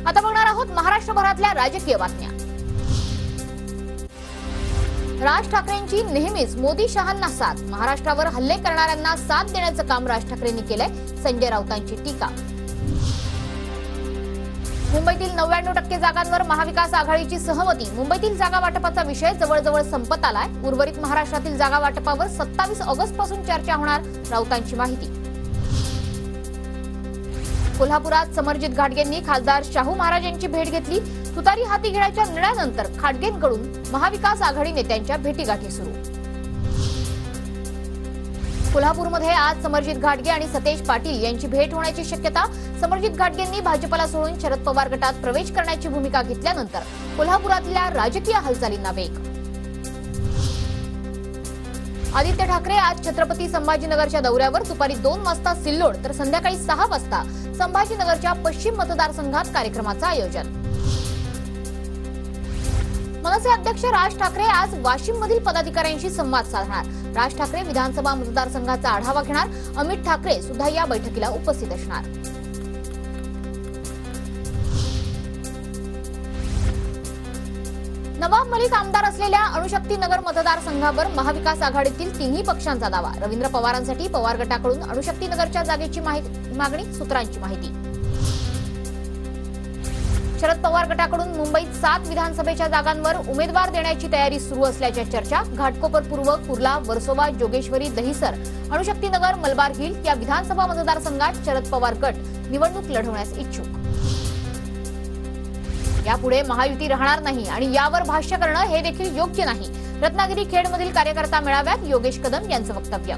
आता बघणार आहोत महाराष्ट्रभरातल्या राजकीय बातम्या। राज ठाकरेंची नेहमीच मोदी शहांना साथ, महाराष्ट्रावर हल्ले करणाऱ्यांना साथ देण्याचं काम राज ठाकरेंनी केलंय, संजय राऊतांची टीका। मुंबईतील 99% जागांवर महाविकास आघाडीची सहमती, मुंबईतील जागा वाटपाचा विषय जवळजवळ संपत आलाय। उर्वरित महाराष्ट्रातील जागा वाटपावर 27 ऑगस्ट पासून चर्चा होणार, राऊतांची माहिती। कोल्हापुरात समरजित घाटगेंनी खासदार शाहू महाराज यांची भेट घेतली। तुतारी हाती घेण्याच्या निर्णयानंतर घाटगेंकडून महाविकास आघाडी नेत्यांच्या भेटीगाठी सुरू। कोल्हापूरमध्ये आज समरजित घाटगे आणि सतेज पाटील यांची भेट होण्याची शक्यता। समरजित घाटगेंनी भाजपला सोडून शरद पवार गटात प्रवेश करण्याची भूमिका घेतल्यानंतर कोल्हापुरातल्या राजकीय हालचालींना वेग। आदित्य ठाकरे आज छत्रपती संभाजीनगरच्या दौऱ्यावर, दुपारी 2 वाजता सिल्लोड तर संध्याकाळी 6 वाजता संभाजीनगरच्या पश्चिम मतदारसंघात कार्यक्रमाचं आयोजन। मनसे अध्यक्ष राज ठाकरे आज वाशिममधील पदाधिकाऱ्यांशी संवाद साधणार। राज ठाकरे विधानसभा मतदारसंघाचा आढावा घेणार। अमित ठाकरे सुद्धा या बैठकीला उपस्थित असणार। नवाब मलिक आमदार असलेल्या अणुशक्ती नगर मतदारसंघावर महाविकास आघाडीतील तिन्ही पक्षांचा दावा। रवींद्र पवारांसाठी पवार गटाकडून अणुशक्ती नगरच्या जागेची मागणी, सूत्रांची माहिती। शरद पवार गटाकडून मुंबईत 7 विधानसभेच्या जागांवर उमेदवार देण्याची तयारी सुरू असल्याच्या चर्चा। घाटकोपर पूर्व, कुर्ला, वर्सोवा, जोगेश्वरी, दहिसर, अणुशक्ती नगर, मलबार हिल या विधानसभा मतदारसंघात शरद पवार गट निवडणूक लढवण्यास इच्छुक। यापुढे महायुती राहणार नाही आणि यावर भाष्य करणं हे देखील योग्य नाही, रत्नागिरी खेडमधील कार्यकर्ता मेळाव्यात योगेश कदम यांचं वक्तव्य।